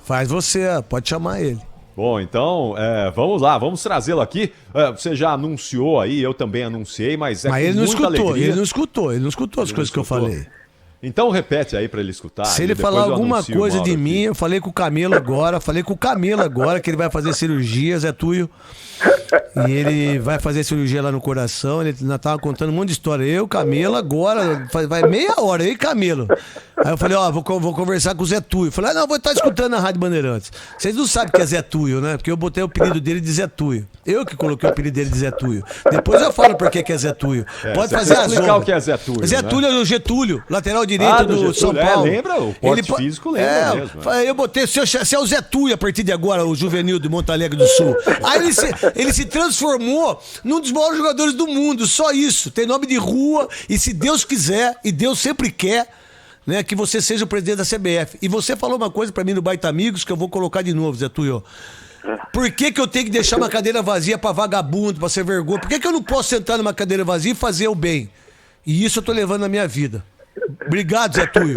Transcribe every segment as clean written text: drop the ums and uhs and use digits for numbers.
Faz você, pode chamar ele. Bom, então, vamos lá, vamos trazê-lo aqui. Você já anunciou aí, eu também anunciei, mas ele não escutou, alegria. ele não escutou as coisas que eu falei. Então repete aí pra ele escutar. Se ele falar alguma coisa de mim, eu falei com o Camilo agora, que ele vai fazer cirurgia, Zé Tuyo. E ele vai fazer cirurgia lá no coração. Ele ainda tava contando um monte de história. Eu, Camilo, agora, vai meia hora, aí, Camilo. Aí eu falei, vou conversar com o Zé Tuyo. Eu falei, não, vou estar escutando na Rádio Bandeirantes. Vocês não sabem que é Zé Tuyo, né? Porque eu botei o apelido dele de Zé Tuyo. Eu que coloquei o apelido dele de Zé Tuyo. Depois eu falo por que é Zé Tuyo. Pode fazer a explicar o que é Zé Tuyo. Zé Tuyo é o Getúlio, lateral direito do São Paulo. Lembra? O porte físico lembra mesmo. Eu botei, se é o Zé Tuyo a partir de agora, o juvenil de Monte Alegre do Sul. Aí ele se transformou num dos maiores jogadores do mundo, só isso. Tem nome de rua, e se Deus quiser, e Deus sempre quer, né, que você seja o presidente da CBF. E você falou uma coisa pra mim no Baita Amigos que eu vou colocar de novo, Zé Tuyo. Por que eu tenho que deixar uma cadeira vazia pra vagabundo, pra ser vergonha? Por que eu não posso sentar numa cadeira vazia e fazer o bem? E isso eu tô levando na minha vida. Obrigado, Zé Tuyo.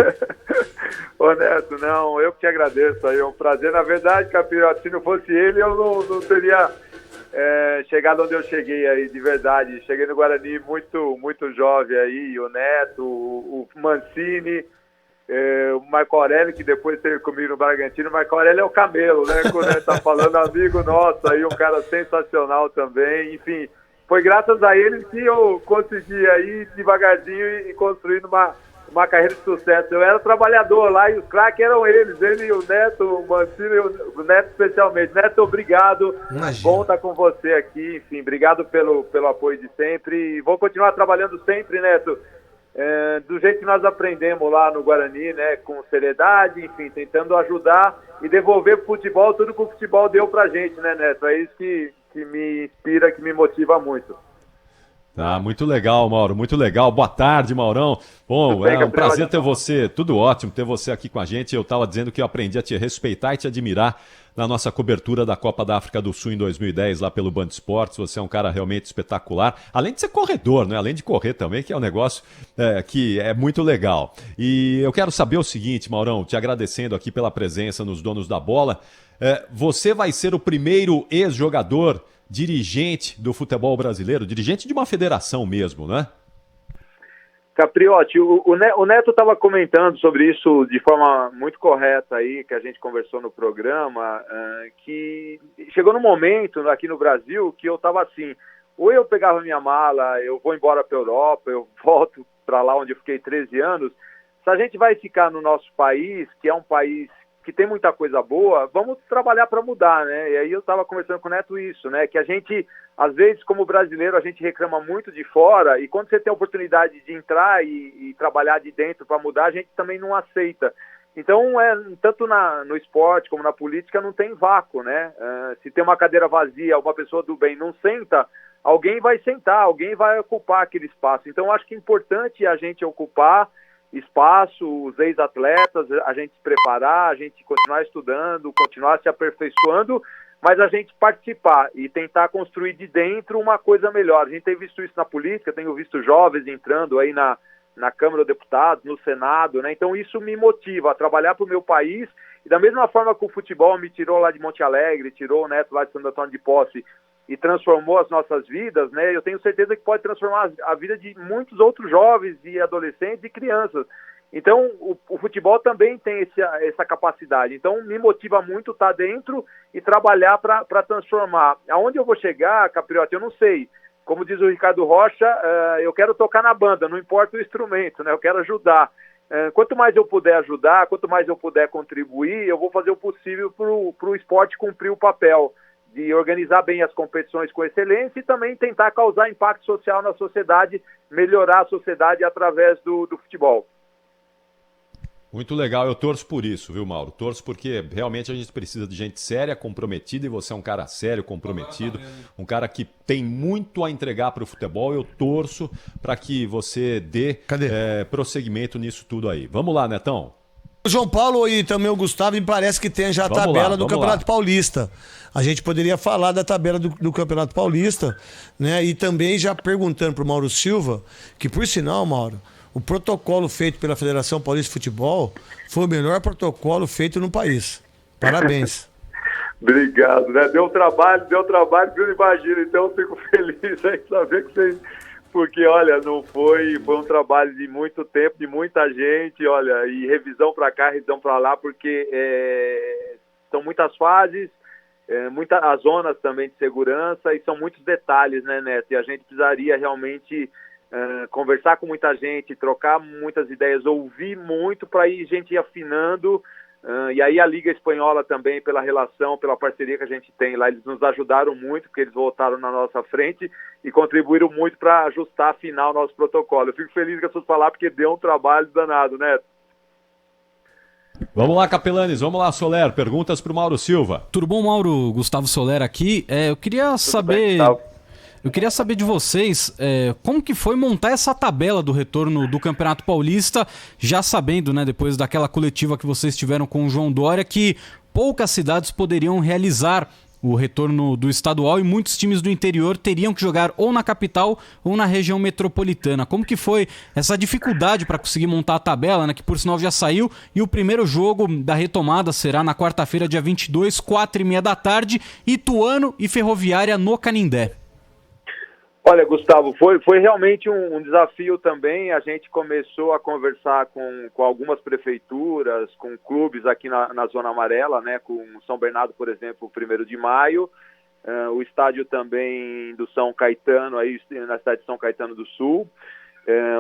Ô Neto, não, eu que te agradeço aí, é um prazer. Na verdade, Capirote, se não fosse ele, eu não teria chegado onde eu cheguei aí, de verdade. Cheguei no Guarani muito jovem aí, o Neto, o Mancini, o Marco Aurélio, que depois esteve comigo no Bragantino. O Marco Aurélio é o Camelo, né? Quando ele tá falando, amigo nosso aí, um cara sensacional também. Enfim, foi graças a eles que eu consegui aí devagarzinho e construindo uma carreira de sucesso. Eu era trabalhador lá e os craques eram eles, ele e o Neto, o Mancini, o Neto especialmente. Neto, obrigado. Imagina. Bom estar com você aqui. Enfim, obrigado pelo apoio de sempre. E vou continuar trabalhando sempre, Neto, do jeito que nós aprendemos lá no Guarani, né? Com seriedade, enfim, tentando ajudar e devolver pro futebol tudo que o futebol deu pra gente, né, Neto? É isso que me inspira, que me motiva muito. Tá, muito legal, Mauro, muito legal. Boa tarde, Maurão. Bom, é um prazer ter você, tudo ótimo ter você aqui com a gente. Eu estava dizendo que eu aprendi a te respeitar e te admirar na nossa cobertura da Copa da África do Sul em 2010, lá pelo Band Esportes. Você é um cara realmente espetacular, além de ser corredor, né? Além de correr também, que é um negócio que é muito legal. E eu quero saber o seguinte, Maurão, te agradecendo aqui pela presença nos Donos da Bola. Você vai ser o primeiro ex-jogador dirigente do futebol brasileiro, dirigente de uma federação mesmo, né? Capriotti, o Neto estava comentando sobre isso de forma muito correta aí, que a gente conversou no programa, que chegou num momento aqui no Brasil que eu estava assim, ou eu pegava minha mala, eu vou embora para a Europa, eu volto para lá onde eu fiquei 13 anos, se a gente vai ficar no nosso país, que é um país que tem muita coisa boa, vamos trabalhar para mudar, né? E aí eu estava conversando com o Neto isso, né? Que a gente, às vezes, como brasileiro, a gente reclama muito de fora e quando você tem a oportunidade de entrar e trabalhar de dentro para mudar, a gente também não aceita. Então, tanto no esporte como na política, não tem vácuo, né? Se tem uma cadeira vazia, uma pessoa do bem não senta, alguém vai sentar, alguém vai ocupar aquele espaço. Então, eu acho que é importante a gente ocupar espaço, os ex-atletas, a gente se preparar, a gente continuar estudando, continuar se aperfeiçoando, mas a gente participar e tentar construir de dentro uma coisa melhor. A gente tem visto isso na política, tenho visto jovens entrando aí na Câmara dos Deputados, no Senado, né? Então isso me motiva a trabalhar para o meu país e da mesma forma que o futebol me tirou lá de Monte Alegre, tirou o Neto lá de Santo Antônio de Posse e transformou as nossas vidas, né? Eu tenho certeza que pode transformar a vida de muitos outros jovens e adolescentes e crianças. Então, o futebol também tem essa capacidade. Então, me motiva muito estar dentro e trabalhar para transformar. Aonde eu vou chegar, Capriotti, eu não sei. Como diz o Ricardo Rocha, eu quero tocar na banda, não importa o instrumento, né? Eu quero ajudar. Quanto mais eu puder ajudar, quanto mais eu puder contribuir, eu vou fazer o possível para o esporte cumprir o papel de organizar bem as competições com excelência e também tentar causar impacto social na sociedade, melhorar a sociedade através do futebol. Muito legal, eu torço por isso, viu, Mauro? Torço porque realmente a gente precisa de gente séria, comprometida, e você é um cara sério, comprometido, um cara que tem muito a entregar para o futebol. Eu torço para que você dê prosseguimento nisso tudo aí. Vamos lá, Netão. O João Paulo e também o Gustavo, me parece que tem já a tabela do Campeonato Paulista. A gente poderia falar da tabela do Campeonato Paulista, né? E também já perguntando para o Mauro Silva, que por sinal, Mauro, o protocolo feito pela Federação Paulista de Futebol foi o melhor protocolo feito no país. Parabéns. Obrigado, né? Deu trabalho, eu imagino. Então, eu fico feliz em saber que vocês... Porque, olha, não foi um trabalho de muito tempo, de muita gente, olha, e revisão para cá, revisão para lá, porque são muitas fases, as zonas também de segurança, e são muitos detalhes, né, Neto? E a gente precisaria realmente conversar com muita gente, trocar muitas ideias, ouvir muito para ir a gente ir afinando. E aí a Liga Espanhola também, pela relação, pela parceria que a gente tem lá, eles nos ajudaram muito, porque eles voltaram na nossa frente e contribuíram muito para ajustar, afinar o nosso protocolo. Eu fico feliz com as suas palavras, porque deu um trabalho danado, né? Vamos lá, Capelanes, vamos lá, Soler, perguntas para o Mauro Silva. Tudo bom, Mauro? Gustavo Soler aqui. Eu queria saber... Eu queria saber de vocês como que foi montar essa tabela do retorno do Campeonato Paulista, já sabendo, né, depois daquela coletiva que vocês tiveram com o João Dória, que poucas cidades poderiam realizar o retorno do estadual e muitos times do interior teriam que jogar ou na capital ou na região metropolitana. Como que foi essa dificuldade para conseguir montar a tabela, né, que por sinal já saiu, e o primeiro jogo da retomada será na quarta-feira, dia 22, 4h30 da tarde, Ituano e Ferroviária no Canindé. Olha, Gustavo, foi realmente um desafio também. A gente começou a conversar com algumas prefeituras, com clubes aqui na Zona Amarela, né, com São Bernardo, por exemplo, 1º de maio, o estádio também do São Caetano, aí na cidade de São Caetano do Sul,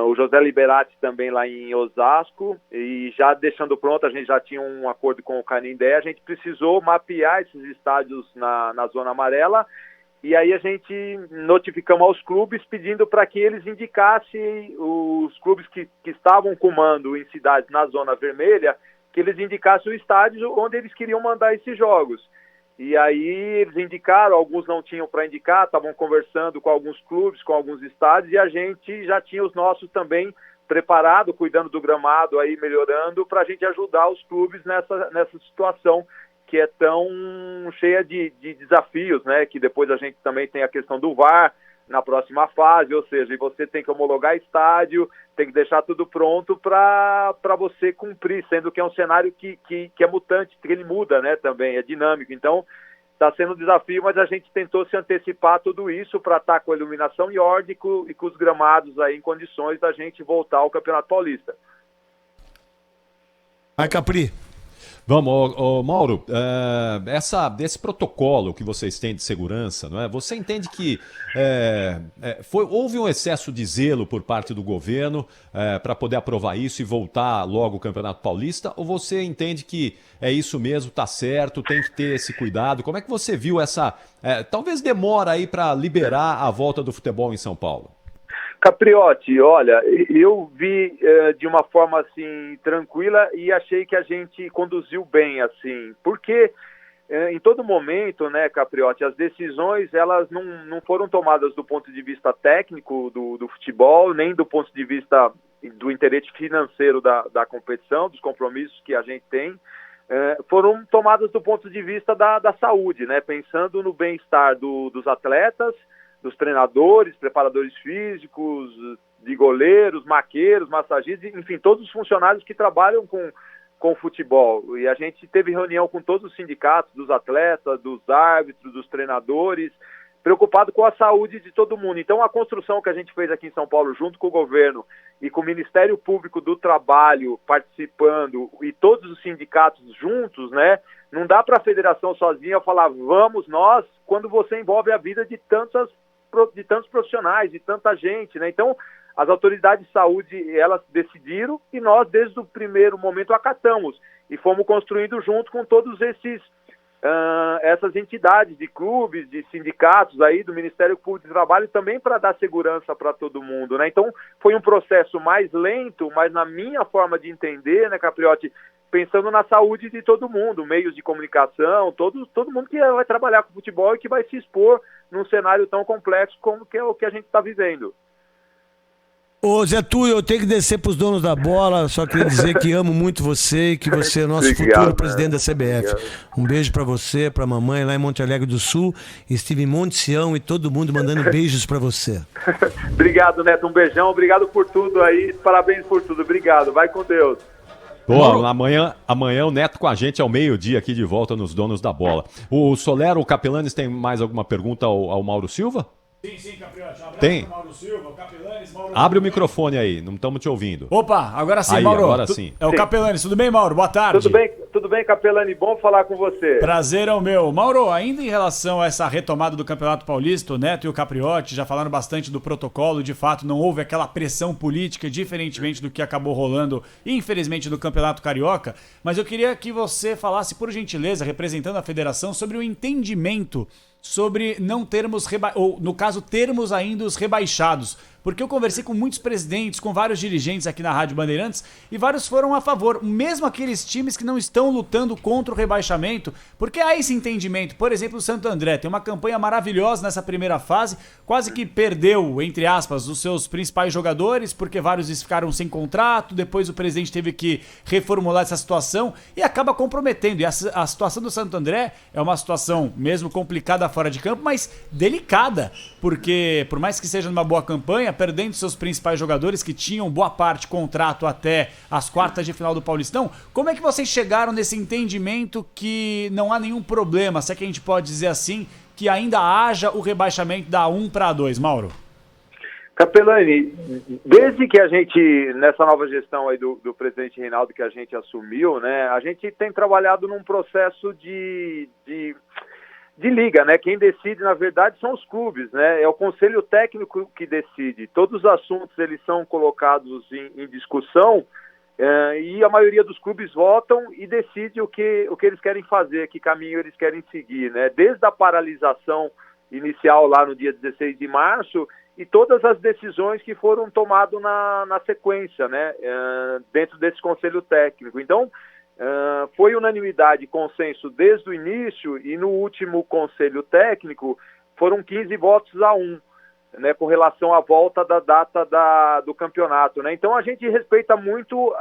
o José Liberati também lá em Osasco, e já deixando pronto, a gente já tinha um acordo com o Canindé, a gente precisou mapear esses estádios na Zona Amarela. E aí a gente notificamos aos clubes pedindo para que eles indicassem os clubes que estavam com mando em cidades na zona vermelha, que eles indicassem o estádio onde eles queriam mandar esses jogos. E aí eles indicaram, alguns não tinham para indicar, estavam conversando com alguns clubes, com alguns estádios, e a gente já tinha os nossos também preparados, cuidando do gramado, aí melhorando, para a gente ajudar os clubes nessa situação que é tão cheia de desafios, né? Que depois a gente também tem a questão do VAR na próxima fase, ou seja, você tem que homologar estádio, tem que deixar tudo pronto para você cumprir, sendo que é um cenário que é mutante, que ele muda, né? Também é dinâmico. Então, está sendo um desafio, mas a gente tentou se antecipar tudo isso para estar com a iluminação em ordem e com os gramados aí em condições da gente voltar ao Campeonato Paulista. Vai, Capri. Vamos, Mauro, esse protocolo que vocês têm de segurança, não é? Você entende que houve um excesso de zelo por parte do governo para poder aprovar isso e voltar logo o Campeonato Paulista? Ou você entende que é isso mesmo, tá certo, tem que ter esse cuidado? Como é que você viu essa, talvez demora aí para liberar a volta do futebol em São Paulo? Capriotti, olha, eu vi de uma forma assim tranquila e achei que a gente conduziu bem, assim, porque em todo momento, né, Capriotti, as decisões elas não foram tomadas do ponto de vista técnico do futebol, nem do ponto de vista do interesse financeiro da competição, dos compromissos que a gente tem, foram tomadas do ponto de vista da saúde, né, pensando no bem-estar dos atletas, dos treinadores, preparadores físicos, de goleiros, maqueiros, massagistas, enfim, todos os funcionários que trabalham com futebol. E a gente teve reunião com todos os sindicatos, dos atletas, dos árbitros, dos treinadores, preocupado com a saúde de todo mundo. Então, a construção que a gente fez aqui em São Paulo, junto com o governo e com o Ministério Público do Trabalho participando e todos os sindicatos juntos, né? Não dá para a federação sozinha falar, vamos nós, quando você envolve a vida de tantos profissionais, de tanta gente, né? Então, as autoridades de saúde, elas decidiram e nós, desde o primeiro momento, acatamos e fomos construindo junto com todos essas entidades de clubes, de sindicatos aí, do Ministério Público do Trabalho, também para dar segurança para todo mundo, né? Então, foi um processo mais lento, mas na minha forma de entender, né, Capriotti, pensando na saúde de todo mundo, meios de comunicação, todo mundo que vai trabalhar com futebol e que vai se expor num cenário tão complexo como que é o que a gente está vivendo. Ô Zé Túlio, eu tenho que descer para os donos da bola, só queria dizer que amo muito você e que você é nosso futuro presidente da CBF. Obrigado. Um beijo para você, para a mamãe lá em Monte Alegre do Sul, estive em Monte Sião e todo mundo mandando beijos para você. Obrigado, Neto, um beijão, obrigado por tudo aí, parabéns por tudo, obrigado, vai com Deus. Pô, amanhã o Neto com a gente ao meio-dia aqui de volta nos Donos da Bola. O Solero, o Capelanes, tem mais alguma pergunta ao Mauro Silva? Sim, Capriotti. Um abraço Tem. pro Mauro Silva, Capelanes, Mauro. Abre o microfone aí, não estamos te ouvindo. Opa, agora sim, Aí, Mauro. agora sim. É o Capelanes. Tudo bem, Mauro? Boa tarde. Tudo bem, Capelani? Bom falar com você. Prazer é o meu. Mauro, ainda em relação a essa retomada do Campeonato Paulista, o Neto e o Capriotti já falaram bastante do protocolo, de fato não houve aquela pressão política, diferentemente do que acabou rolando, infelizmente, do Campeonato Carioca, mas eu queria que você falasse, por gentileza, representando a federação, sobre o entendimento sobre não termos, ou no caso, termos ainda os rebaixados. Porque eu conversei com muitos presidentes, com vários dirigentes aqui na Rádio Bandeirantes, e vários foram a favor, mesmo aqueles times que não estão lutando contra o rebaixamento, porque há esse entendimento. Por exemplo, o Santo André tem uma campanha maravilhosa nessa primeira fase, quase que perdeu, entre aspas, os seus principais jogadores, porque vários ficaram sem contrato, depois o presidente teve que reformular essa situação e acaba comprometendo. E a situação do Santo André é uma situação mesmo complicada fora de campo, mas delicada, porque por mais que seja numa boa campanha, perdendo seus principais jogadores que tinham boa parte contrato até as quartas de final do Paulistão, como é que vocês chegaram nesse entendimento que não há nenhum problema, se é que a gente pode dizer assim, que ainda haja o rebaixamento da 1 para 2, Mauro? Capelani, desde que a gente, nessa nova gestão aí do presidente Reinaldo que a gente assumiu, né, a gente tem trabalhado num processo de liga, né? Quem decide, na verdade, são os clubes, né? É o conselho técnico que decide. Todos os assuntos, eles são colocados em discussão e a maioria dos clubes votam e decide o que eles querem fazer, que caminho eles querem seguir, né? Desde a paralisação inicial lá no dia 16 de março e todas as decisões que foram tomadas na sequência, né? Dentro desse conselho técnico. Então, foi unanimidade, consenso desde o início e no último conselho técnico foram 15 votos a 1, né, com relação à volta da data do campeonato, né? Então a gente respeita muito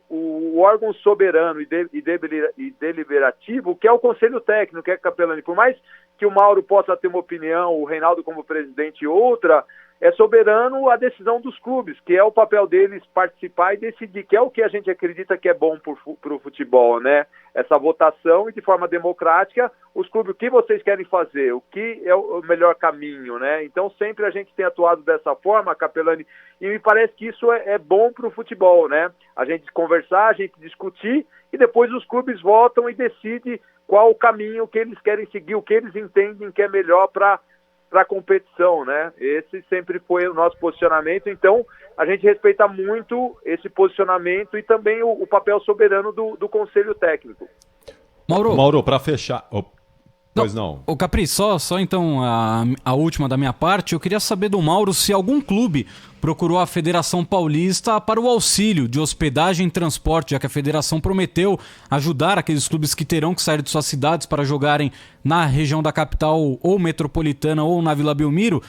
o órgão soberano e deliberativo, que é o conselho técnico, que é Capelani. Por mais que o Mauro possa ter uma opinião, o Reinaldo como presidente outra, é soberano a decisão dos clubes, que é o papel deles participar e decidir, que é o que a gente acredita que é bom para o futebol, né? Essa votação e de forma democrática, os clubes, o que vocês querem fazer, o que é o melhor caminho, né? Então sempre a gente tem atuado dessa forma, Capelani, e me parece que isso é bom para o futebol, né? A gente conversar, a gente discutir e depois os clubes votam e decidem qual o caminho que eles querem seguir, o que eles entendem que é melhor para a competição, né? Esse sempre foi o nosso posicionamento, então a gente respeita muito esse posicionamento e também o papel soberano do Conselho Técnico. Mauro, para fechar... Pois não. Ô Capri, só então a última da minha parte, eu queria saber do Mauro se algum clube procurou a Federação Paulista para o auxílio de hospedagem e transporte, já que a Federação prometeu ajudar aqueles clubes que terão que sair de suas cidades para jogarem na região da capital ou metropolitana ou na Vila Belmiro,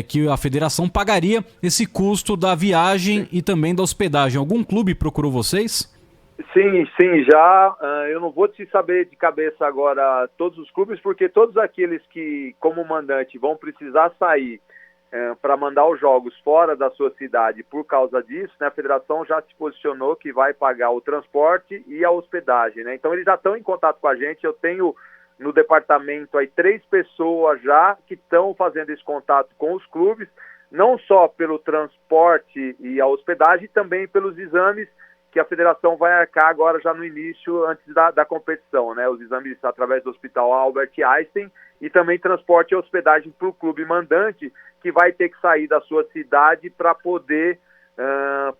que a Federação pagaria esse custo da viagem e também da hospedagem. Algum clube procurou vocês? Sim, já. Eu não vou te saber de cabeça agora todos os clubes, porque todos aqueles que, como mandante, vão precisar sair para mandar os jogos fora da sua cidade por causa disso, né, a federação já se posicionou que vai pagar o transporte e a hospedagem, né? Então eles já estão em contato com a gente. Eu tenho no departamento aí 3 pessoas já que estão fazendo esse contato com os clubes, não só pelo transporte e a hospedagem, também pelos exames que a federação vai arcar agora já no início, antes da competição, né? Os exames através do Hospital Albert Einstein e também transporte e hospedagem para o clube mandante, que vai ter que sair da sua cidade para poder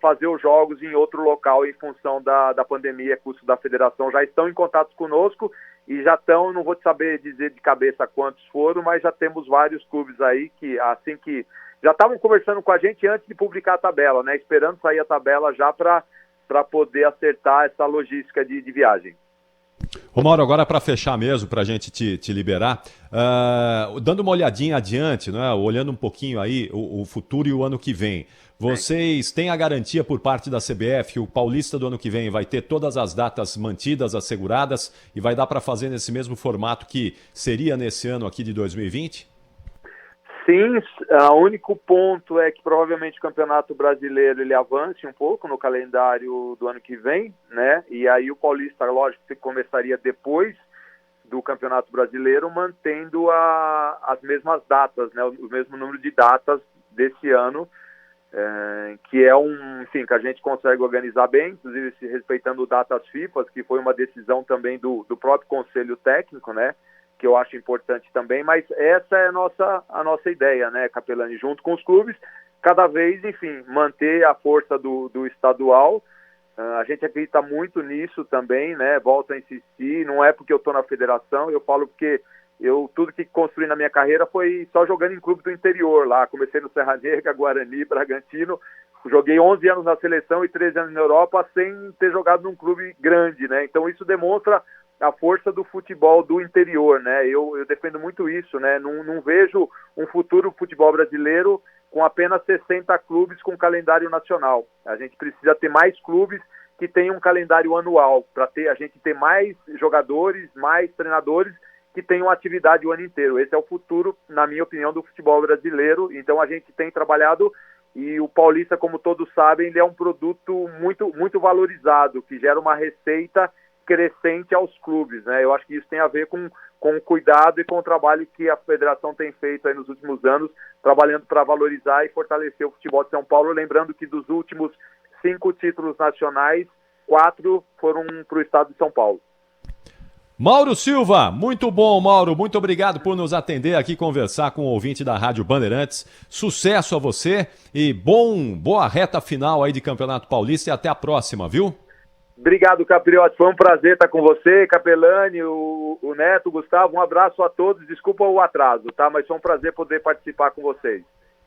fazer os jogos em outro local em função da pandemia, custo da federação. Já estão em contato conosco e já estão, não vou te saber dizer de cabeça quantos foram, mas já temos vários clubes aí que, assim que já estavam conversando com a gente antes de publicar a tabela, né? Esperando sair a tabela já para poder acertar essa logística de viagem. Ô Mauro, agora para fechar mesmo, para a gente te liberar, dando uma olhadinha adiante, né, olhando um pouquinho aí o futuro e o ano que vem, vocês têm a garantia por parte da CBF que o Paulista do ano que vem vai ter todas as datas mantidas, asseguradas, e vai dar para fazer nesse mesmo formato que seria nesse ano aqui de 2020? Sim, o único ponto é que provavelmente o Campeonato Brasileiro ele avance um pouco no calendário do ano que vem, né? E aí o Paulista, lógico, que começaria depois do Campeonato Brasileiro, mantendo as mesmas datas, né? O mesmo número de datas desse ano, que é enfim, que a gente consegue organizar bem, inclusive se respeitando datas FIFA, que foi uma decisão também do próprio Conselho Técnico, né? Que eu acho importante também, mas essa é a nossa ideia, né, Capelani, junto com os clubes, cada vez, enfim, manter a força do estadual. A gente acredita muito nisso também, né, volto a insistir, não é porque eu estou na federação, eu falo porque tudo que construí na minha carreira foi só jogando em clube do interior lá, comecei no Serra Negra, Guarani, Bragantino, joguei 11 anos na seleção e 13 anos na Europa sem ter jogado num clube grande, né, então isso demonstra a força do futebol do interior, né? Eu defendo muito isso, né? Não vejo um futuro futebol brasileiro com apenas 60 clubes com calendário nacional. A gente precisa ter mais clubes que tenham um calendário anual, para a gente ter mais jogadores, mais treinadores que tenham atividade o ano inteiro. Esse é o futuro, na minha opinião, do futebol brasileiro. Então a gente tem trabalhado, e o Paulista, como todos sabem, ele é um produto muito, muito valorizado, que gera uma receita crescente aos clubes, né? Eu acho que isso tem a ver com o cuidado e com o trabalho que a federação tem feito aí nos últimos anos, trabalhando para valorizar e fortalecer o futebol de São Paulo, lembrando que dos últimos 5 títulos nacionais, 4 foram para o estado de São Paulo. Mauro Silva, muito bom, Mauro, muito obrigado por nos atender aqui, conversar com o ouvinte da Rádio Bandeirantes. Sucesso a você e boa reta final aí de Campeonato Paulista e até a próxima, viu? Obrigado, Capriotti. Foi um prazer estar com você, Capelani, o Neto, o Gustavo. Um abraço a todos. Desculpa o atraso, tá? Mas foi um prazer poder participar com vocês.